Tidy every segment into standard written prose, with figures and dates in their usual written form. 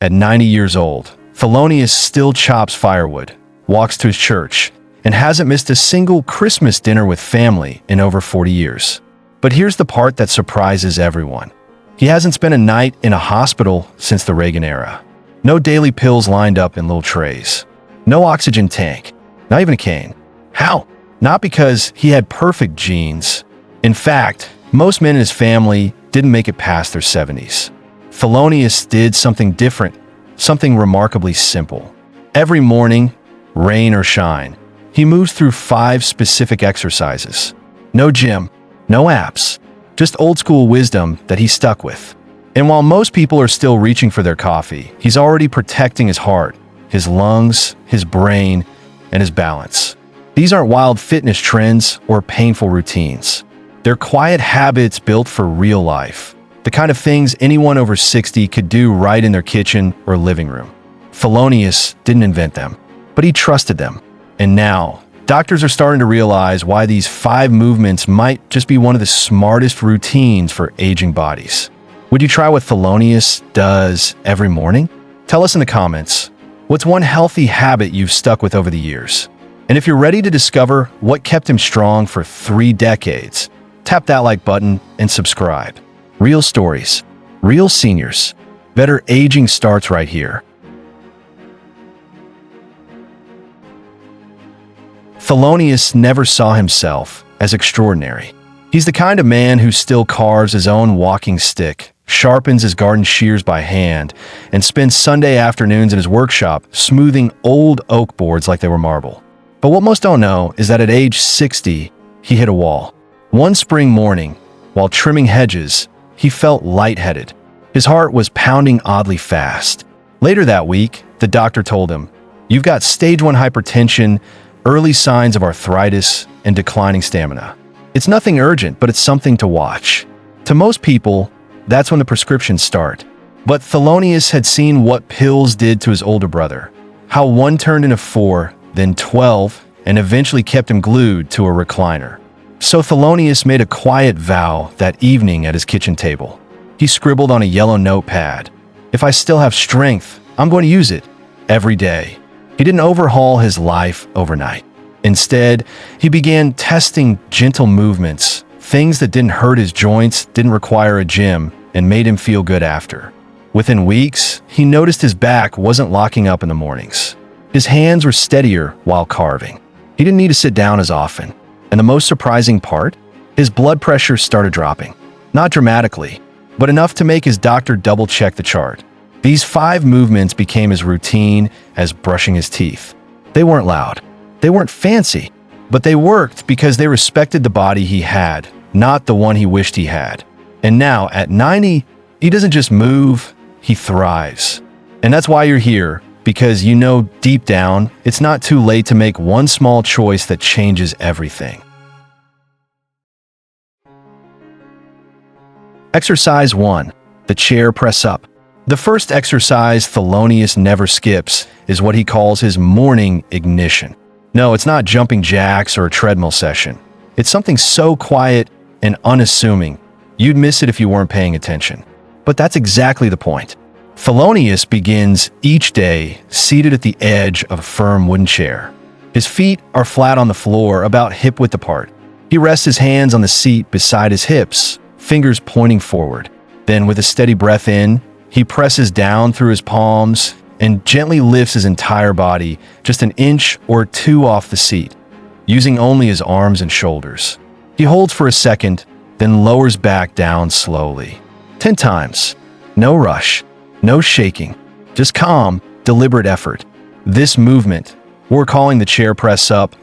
At 90 years old, Thelonious still chops firewood, walks to his church, and hasn't missed a single Christmas dinner with family in over 40 years. But here's the part that surprises everyone. He hasn't spent a night in a hospital since the Reagan era. No daily pills lined up in little trays. No oxygen tank. Not even a cane. How? Not because he had perfect genes. In fact, most men in his family didn't make it past their 70s. Thelonious did something different, something remarkably simple. Every morning, rain or shine, he moves through 5 specific exercises. No gym, no apps, just old school wisdom that he stuck with. And while most people are still reaching for their coffee, he's already protecting his heart, his lungs, his brain, and his balance. These aren't wild fitness trends or painful routines. They're quiet habits built for real life. The kind of things anyone over 60 could do right in their kitchen or living room. Thelonious didn't invent them, but he trusted them. And now, doctors are starting to realize why these 5 movements might just be one of the smartest routines for aging bodies. Would you try what Thelonious does every morning? Tell us in the comments. What's one healthy habit you've stuck with over the years? And if you're ready to discover what kept him strong for 3 decades, tap that like button and subscribe. Real stories, real seniors. Better aging starts right here. Thelonious never saw himself as extraordinary. He's the kind of man who still carves his own walking stick, sharpens his garden shears by hand, and spends Sunday afternoons in his workshop smoothing old oak boards like they were marble. But what most don't know is that at age 60, he hit a wall. One spring morning, while trimming hedges, he felt lightheaded. His heart was pounding oddly fast. Later that week, the doctor told him, "You've got stage 1 hypertension, early signs of arthritis, and declining stamina. It's nothing urgent, but it's something to watch." To most people, that's when the prescriptions start. But Thelonious had seen what pills did to his older brother, how one turned into 4, then 12, and eventually kept him glued to a recliner. So Thelonious made a quiet vow that evening at his kitchen table. He scribbled on a yellow notepad, "If I still have strength, I'm going to use it every day." He didn't overhaul his life overnight. Instead, he began testing gentle movements, things that didn't hurt his joints, didn't require a gym, and made him feel good after. Within weeks, he noticed his back wasn't locking up in the mornings. His hands were steadier while carving. He didn't need to sit down as often. And the most surprising part? His blood pressure started dropping. Not dramatically, but enough to make his doctor double-check the chart. These 5 movements became as routine as brushing his teeth. They weren't loud. They weren't fancy. But they worked because they respected the body he had, not the one he wished he had. And now, at 90, he doesn't just move, he thrives. And that's why you're here, because you know deep down, it's not too late to make one small choice that changes everything. Exercise 1. The chair press up. The first exercise Thelonious never skips is what he calls his morning ignition. No, it's not jumping jacks or a treadmill session. It's something so quiet and unassuming, you'd miss it if you weren't paying attention. But that's exactly the point. Thelonious begins each day seated at the edge of a firm wooden chair. His feet are flat on the floor, about hip-width apart. He rests his hands on the seat beside his hips, fingers pointing forward. Then, with a steady breath in, he presses down through his palms and gently lifts his entire body just an inch or 2 off the seat, using only his arms and shoulders. He holds for a second, then lowers back down slowly. 10 times. No rush. No shaking, just calm, deliberate effort. This movement, we're calling the chair press up,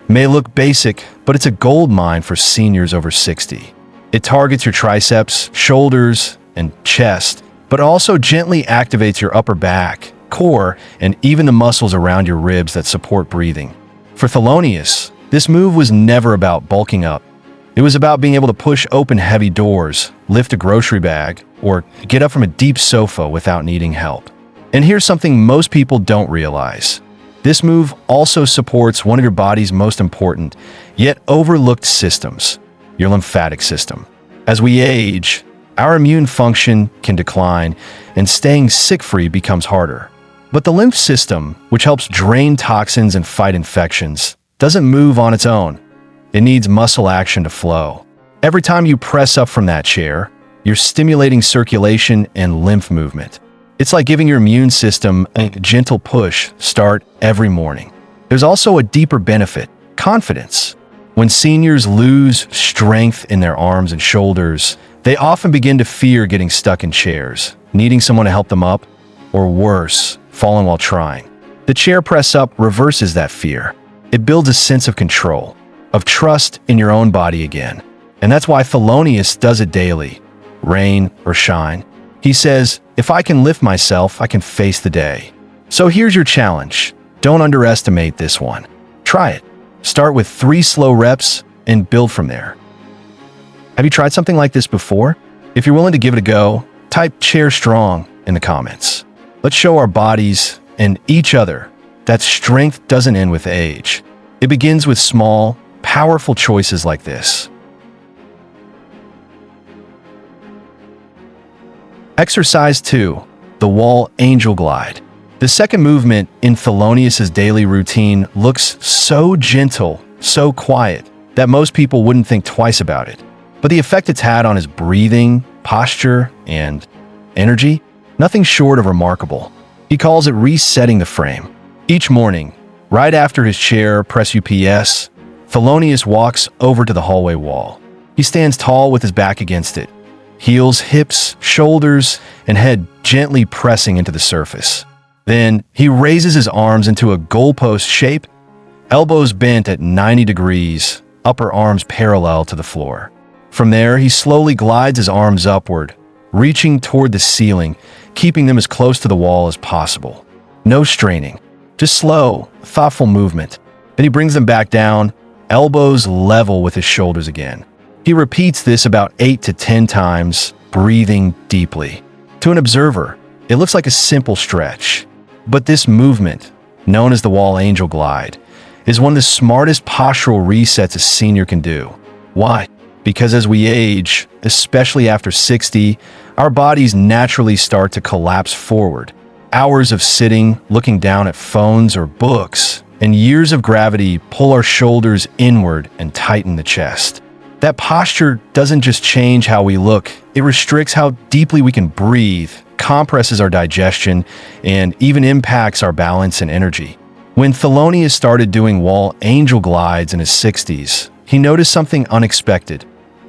may look basic, but it's a goldmine for seniors over 60. It targets your triceps, shoulders, and chest, but also gently activates your upper back, core, and even the muscles around your ribs that support breathing. For Thelonious, this move was never about bulking up. It was about being able to push open heavy doors, lift a grocery bag, or get up from a deep sofa without needing help. And here's something most people don't realize. This move also supports one of your body's most important, yet overlooked systems, your lymphatic system. As we age, our immune function can decline, and staying sick-free becomes harder. But the lymph system, which helps drain toxins and fight infections, doesn't move on its own. It needs muscle action to flow. Every time you press up from that chair, you're stimulating circulation and lymph movement. It's like giving your immune system a gentle push start every morning. There's also a deeper benefit: confidence. When seniors lose strength in their arms and shoulders, they often begin to fear getting stuck in chairs, needing someone to help them up, or worse, falling while trying. The chair press up reverses that fear. It builds a sense of control, of trust in your own body again. And that's why Thelonious does it daily, rain or shine. He says, if I can lift myself, I can face the day. So here's your challenge. Don't underestimate this one. Try it. Start with 3 slow reps and build from there. Have you tried something like this before? If you're willing to give it a go, type chair strong in the comments. Let's show our bodies and each other that strength doesn't end with age. It begins with small, powerful choices like this. Exercise 2, the wall angel glide. The second movement in Thelonious's daily routine looks so gentle, so quiet, that most people wouldn't think twice about it. But the effect it's had on his breathing, posture, and energy, nothing short of remarkable. He calls it resetting the frame. Each morning, right after his chair press UPS, Thelonious walks over to the hallway wall. He stands tall with his back against it, heels, hips, shoulders, and head gently pressing into the surface. Then he raises his arms into a goalpost shape, elbows bent at 90 degrees, upper arms parallel to the floor. From there, he slowly glides his arms upward, reaching toward the ceiling, keeping them as close to the wall as possible. No straining, just slow, thoughtful movement. Then he brings them back down, elbows level with his shoulders again. He repeats this about 8 to 10 times, breathing deeply. To an observer, it looks like a simple stretch. But this movement, known as the wall angel glide, is one of the smartest postural resets a senior can do. Why? Because as we age, especially after 60, our bodies naturally start to collapse forward. Hours of sitting, looking down at phones or books, and years of gravity pull our shoulders inward and tighten the chest. That posture doesn't just change how we look, it restricts how deeply we can breathe, compresses our digestion, and even impacts our balance and energy. When Thelonious started doing wall angel glides in his 60s, he noticed something unexpected.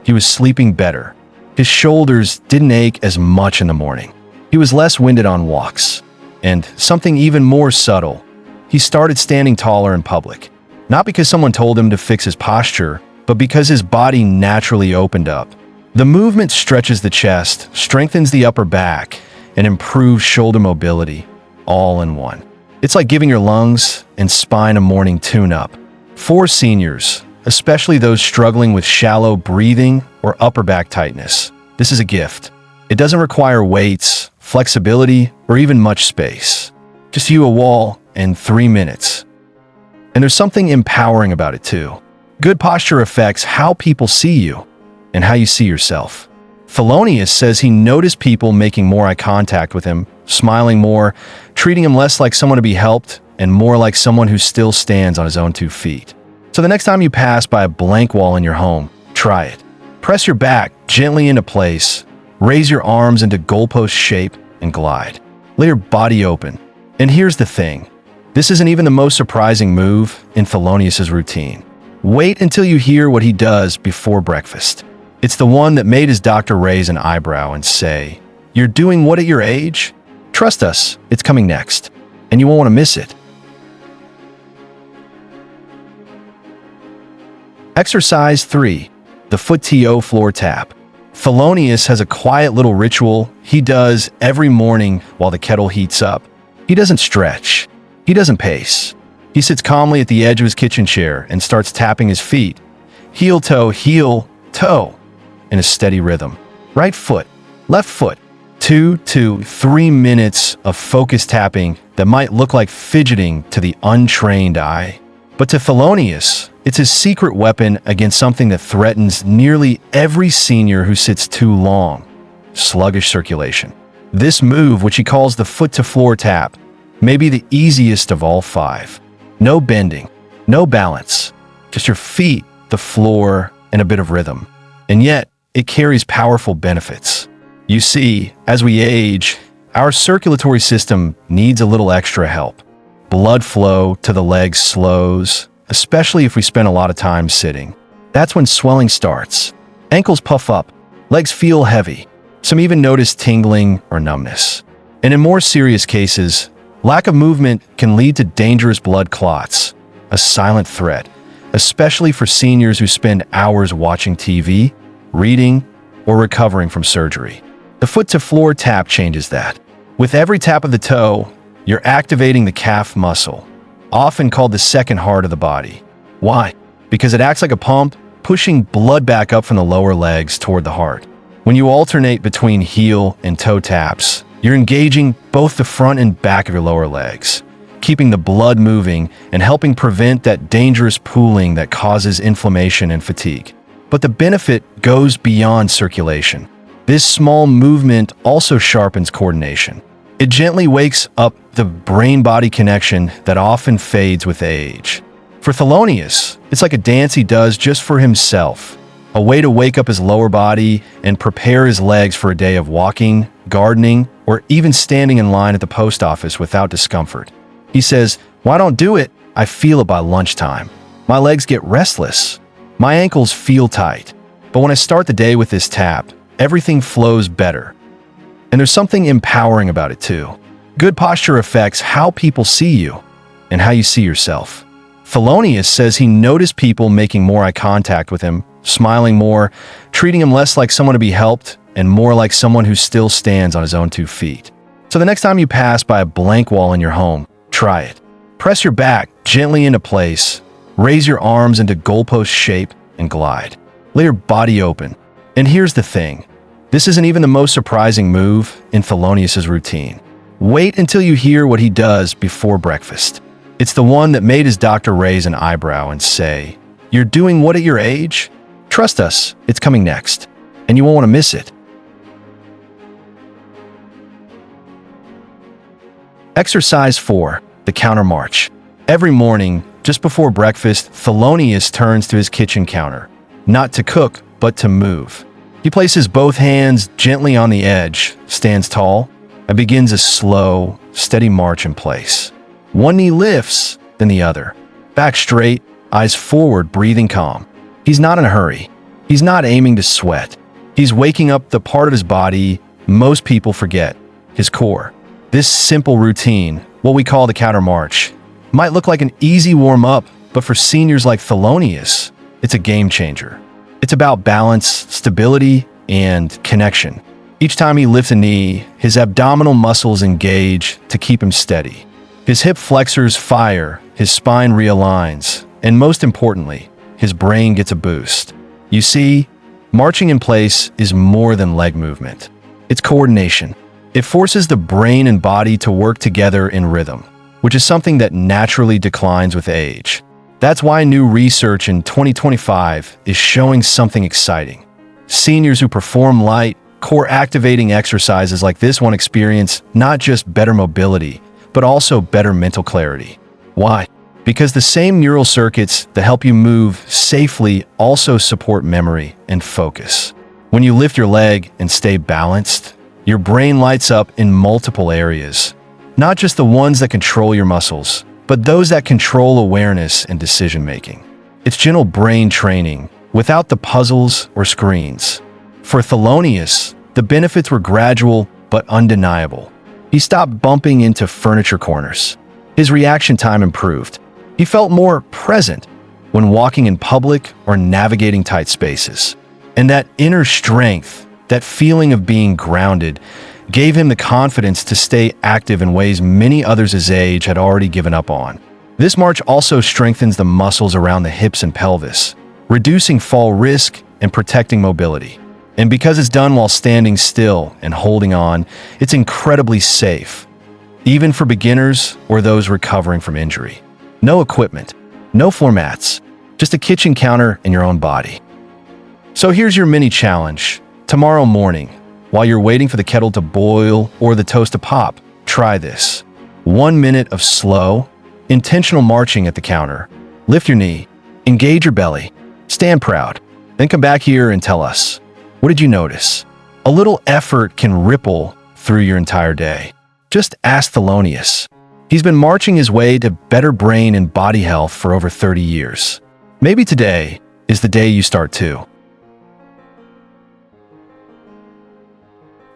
He was sleeping better. His shoulders didn't ache as much in the morning. He was less winded on walks. And something even more subtle, he started standing taller in public. Not because someone told him to fix his posture, but because his body naturally opened up. The movement stretches the chest, strengthens the upper back, and improves shoulder mobility, all in one. It's like giving your lungs and spine a morning tune-up. For seniors, especially those struggling with shallow breathing or upper back tightness, this is a gift. It doesn't require weights, flexibility, or even much space. Just you, a wall, and 3 minutes. And there's something empowering about it too. Good posture affects how people see you and how you see yourself. Thelonious says he noticed people making more eye contact with him, smiling more, treating him less like someone to be helped and more like someone who still stands on his own 2 feet. So the next time you pass by a blank wall in your home, try it. Press your back gently into place, raise your arms into goalpost shape, and glide. Let your body open. And here's the thing. This isn't even the most surprising move in Thelonious's routine. Wait until you hear what he does before breakfast. It's the one that made his doctor raise an eyebrow and say, "You're doing what at your age? Trust us, it's coming next, and you won't want to miss it." Exercise 3, the foot-to floor tap. Thelonious has a quiet little ritual he does every morning while the kettle heats up. He doesn't stretch. He doesn't pace. He sits calmly at the edge of his kitchen chair and starts tapping his feet, heel, toe, in a steady rhythm. Right foot, left foot. 2 to 3 minutes of focused tapping that might look like fidgeting to the untrained eye. But to Thelonious, it's his secret weapon against something that threatens nearly every senior who sits too long: sluggish circulation. This move, which he calls the foot-to-floor tap, may be the easiest of all 5. No bending, no balance, just your feet, the floor, and a bit of rhythm. And yet, it carries powerful benefits. You see, as we age, our circulatory system needs a little extra help. Blood flow to the legs slows, especially if we spend a lot of time sitting. That's when swelling starts. Ankles puff up, legs feel heavy. Some even notice tingling or numbness. And in more serious cases, lack of movement can lead to dangerous blood clots, a silent threat, especially for seniors who spend hours watching TV, reading, or recovering from surgery. The foot-to-floor tap changes that. With every tap of the toe, you're activating the calf muscle, often called the second heart of the body. Why? Because it acts like a pump, pushing blood back up from the lower legs toward the heart. When you alternate between heel and toe taps, you're engaging both the front and back of your lower legs, keeping the blood moving and helping prevent that dangerous pooling that causes inflammation and fatigue. But the benefit goes beyond circulation. This small movement also sharpens coordination. It gently wakes up the brain-body connection that often fades with age. For Thelonious, it's like a dance he does just for himself, a way to wake up his lower body and prepare his legs for a day of walking, gardening, or even standing in line at the post office without discomfort. He says, "Why don't do it? I feel it by lunchtime. My legs get restless. My ankles feel tight. But when I start the day with this tap, everything flows better." And there's something empowering about it too. Good posture affects how people see you and how you see yourself. Thelonious says he noticed people making more eye contact with him, smiling more, treating him less like someone to be helped and more like someone who still stands on his own 2 feet. So the next time you pass by a blank wall in your home, try it. Press your back gently into place, raise your arms into goalpost shape, and glide. Let your body open. And here's the thing. This isn't even the most surprising move in Thelonious's routine. Wait until you hear what he does before breakfast. It's the one that made his doctor raise an eyebrow and say, "You're doing what at your age? Trust us, it's coming next, and you won't want to miss it." Exercise 4, the counter march. Every morning, just before breakfast, Thelonious turns to his kitchen counter, not to cook, but to move. He places both hands gently on the edge, stands tall, and begins a slow, steady march in place. One knee lifts, then the other. Back straight, eyes forward, breathing calm. He's not in a hurry. He's not aiming to sweat. He's waking up the part of his body most people forget, his core. This simple routine, what we call the counter march, might look like an easy warm-up, but for seniors like Thelonious, it's a game changer. It's about balance, stability, and connection. Each time he lifts a knee, his abdominal muscles engage to keep him steady. His hip flexors fire, his spine realigns, and most importantly, his brain gets a boost. You see, marching in place is more than leg movement. It's coordination. It forces the brain and body to work together in rhythm, which is something that naturally declines with age. That's why new research in 2025 is showing something exciting. Seniors who perform light, core-activating exercises like this one experience not just better mobility, but also better mental clarity. Why? Because the same neural circuits that help you move safely also support memory and focus. When you lift your leg and stay balanced, your brain lights up in multiple areas, not just the ones that control your muscles, but those that control awareness and decision-making. It's gentle brain training without the puzzles or screens. For Thelonious, the benefits were gradual but undeniable. He stopped bumping into furniture corners. His reaction time improved. He felt more present when walking in public or navigating tight spaces. And that inner strength, that feeling of being grounded, gave him the confidence to stay active in ways many others his age had already given up on. This march also strengthens the muscles around the hips and pelvis, reducing fall risk and protecting mobility. And because it's done while standing still and holding on, it's incredibly safe, even for beginners or those recovering from injury. No equipment, no floor mats, just a kitchen counter and your own body. So here's your mini challenge. Tomorrow morning, While you're waiting for the kettle to boil or the toast to pop, try this. 1 minute of slow, intentional marching at the counter. Lift your knee, engage your belly, stand proud, then come back here and tell us, what did you notice? A little effort can ripple through your entire day. Just ask Thelonious. He's been marching his way to better brain and body health for over 30 years. Maybe today is the day you start too.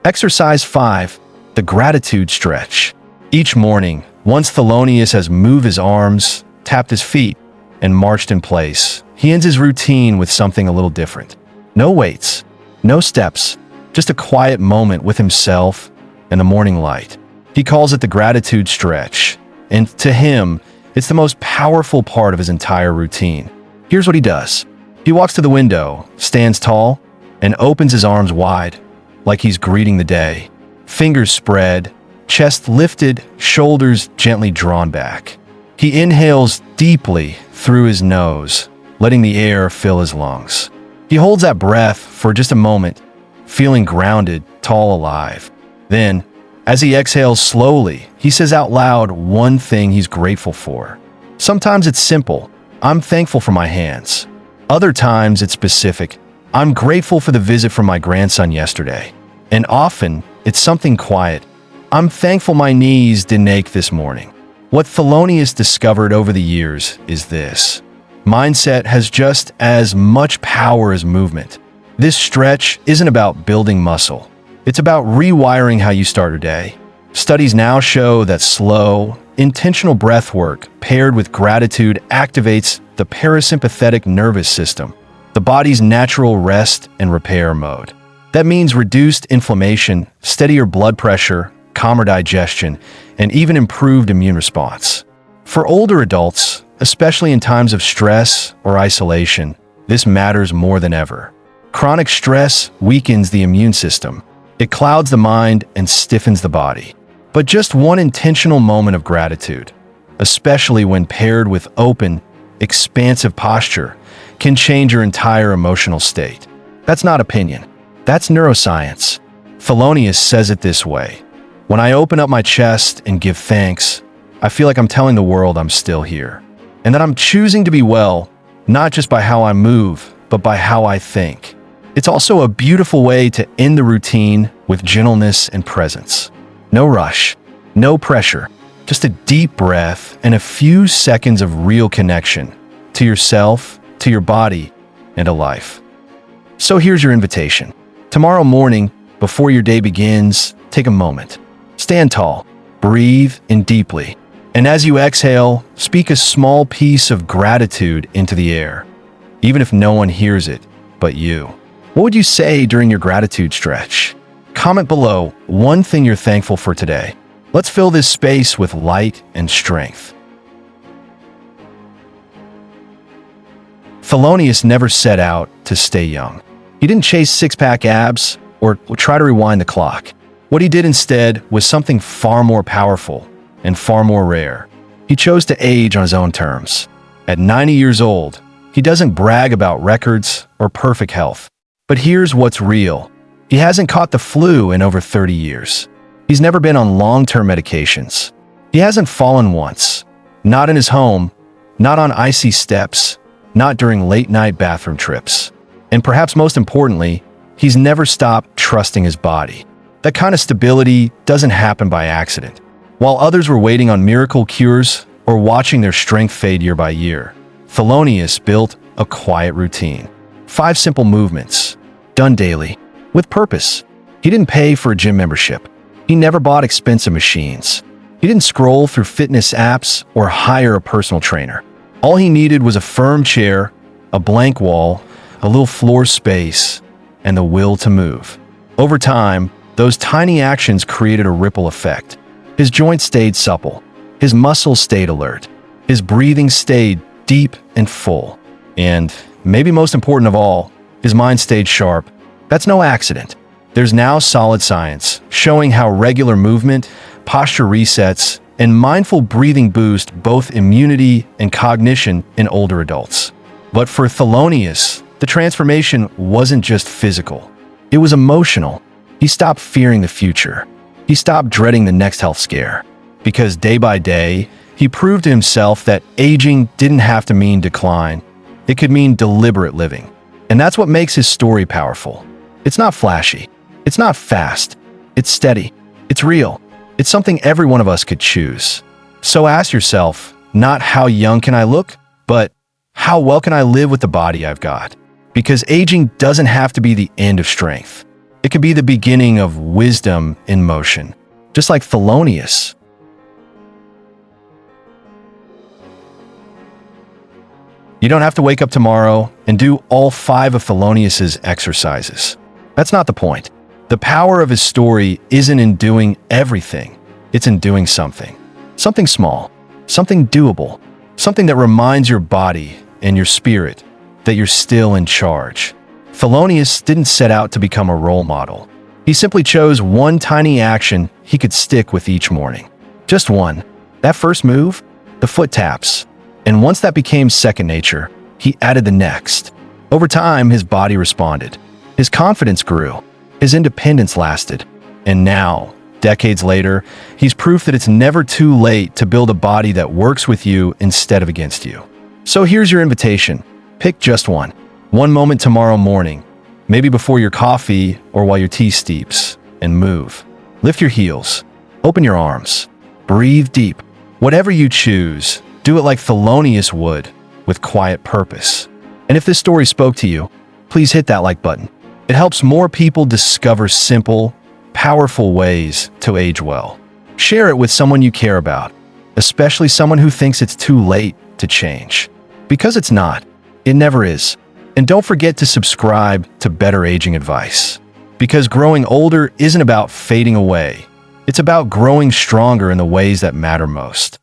Exercise 5, the gratitude stretch. Each morning, once Thelonious has moved his arms, tapped his feet, and marched in place, he ends his routine with something a little different. No weights, no steps, just a quiet moment with himself and the morning light. He calls it the gratitude stretch, and to him, it's the most powerful part of his entire routine. Here's what he does. He walks to the window, stands tall, and opens his arms wide, like he's greeting the day. Fingers spread, chest lifted, shoulders gently drawn back. He inhales deeply through his nose, letting the air fill his lungs. He holds that breath for just a moment, feeling grounded, tall, alive. Then, as he exhales slowly, he says out loud one thing he's grateful for. Sometimes it's simple, I'm thankful for my hands. Other times it's specific, I'm grateful for the visit from my grandson yesterday. And often, it's something quiet, I'm thankful my knees didn't ache this morning. What Thelonious discovered over the years is this. Mindset has just as much power as movement. This stretch isn't about building muscle. It's about rewiring how you start your day. Studies now show that slow, intentional breath work paired with gratitude activates the parasympathetic nervous system, the body's natural rest and repair mode. That means reduced inflammation, steadier blood pressure, calmer digestion, and even improved immune response. For older adults, especially in times of stress or isolation, this matters more than ever. Chronic stress weakens the immune system. It clouds the mind and stiffens the body. But just one intentional moment of gratitude, especially when paired with open, expansive posture, can change your entire emotional state. That's not opinion. That's neuroscience. Thelonious says it this way. When I open up my chest and give thanks, I feel like I'm telling the world I'm still here. And that I'm choosing to be well, not just by how I move, but by how I think. It's also a beautiful way to end the routine with gentleness and presence. No rush, no pressure, just a deep breath and a few seconds of real connection to yourself, to your body, and to life. So here's your invitation. Tomorrow morning, before your day begins, take a moment. Stand tall, breathe in deeply, and as you exhale, speak a small piece of gratitude into the air, even if no one hears it but you. What would you say during your gratitude stretch? Comment below one thing you're thankful for today. Let's fill this space with light and strength. Thelonious never set out to stay young. He didn't chase six-pack abs or try to rewind the clock. What he did instead was something far more powerful and far more rare. He chose to age on his own terms. At 90 years old, he doesn't brag about records or perfect health. But here's what's real. He hasn't caught the flu in over 30 years. He's never been on long-term medications. He hasn't fallen once. Not in his home, not on icy steps, not during late-night bathroom trips. And perhaps most importantly, he's never stopped trusting his body. That kind of stability doesn't happen by accident. While others were waiting on miracle cures or watching their strength fade year by year, Thelonious built a quiet routine. 5 simple movements, done daily, with purpose. He didn't pay for a gym membership. He never bought expensive machines. He didn't scroll through fitness apps or hire a personal trainer. All he needed was a firm chair, a blank wall, a little floor space, and the will to move. Over time, those tiny actions created a ripple effect. His joints stayed supple. His muscles stayed alert. His breathing stayed deep and full. And, maybe most important of all, his mind stayed sharp. That's no accident. There's now solid science showing how regular movement, posture resets, and mindful breathing boost both immunity and cognition in older adults. But for Thelonious, the transformation wasn't just physical. It was emotional. He stopped fearing the future. He stopped dreading the next health scare. Because day by day, he proved to himself that aging didn't have to mean decline. It could mean deliberate living. And that's what makes his story powerful. It's not flashy. It's not fast. It's steady. It's real. It's something every one of us could choose. So ask yourself, not how young can I look, but how well can I live with the body I've got? Because aging doesn't have to be the end of strength. It can be the beginning of wisdom in motion. Just like Thelonious. You don't have to wake up tomorrow and do all 5 of Thelonious's exercises. That's not the point. The power of his story isn't in doing everything. It's in doing something. Something small. Something doable. Something that reminds your body and your spirit that you're still in charge. Thelonious didn't set out to become a role model. He simply chose one tiny action he could stick with each morning. Just one. That first move, the foot taps. And once that became second nature, he added the next. Over time, his body responded. His confidence grew. His independence lasted. And now, decades later, he's proof that it's never too late to build a body that works with you instead of against you. So here's your invitation. Pick just one. One moment tomorrow morning, maybe before your coffee or while your tea steeps, and move. Lift your heels. Open your arms. Breathe deep. Whatever you choose, do it like Thelonious would, with quiet purpose. And if this story spoke to you, please hit that like button. It helps more people discover simple, powerful ways to age well. Share it with someone you care about, especially someone who thinks it's too late to change. Because it's not. It never is. And don't forget to subscribe to Better Aging Advice. Because growing older isn't about fading away. It's about growing stronger in the ways that matter most.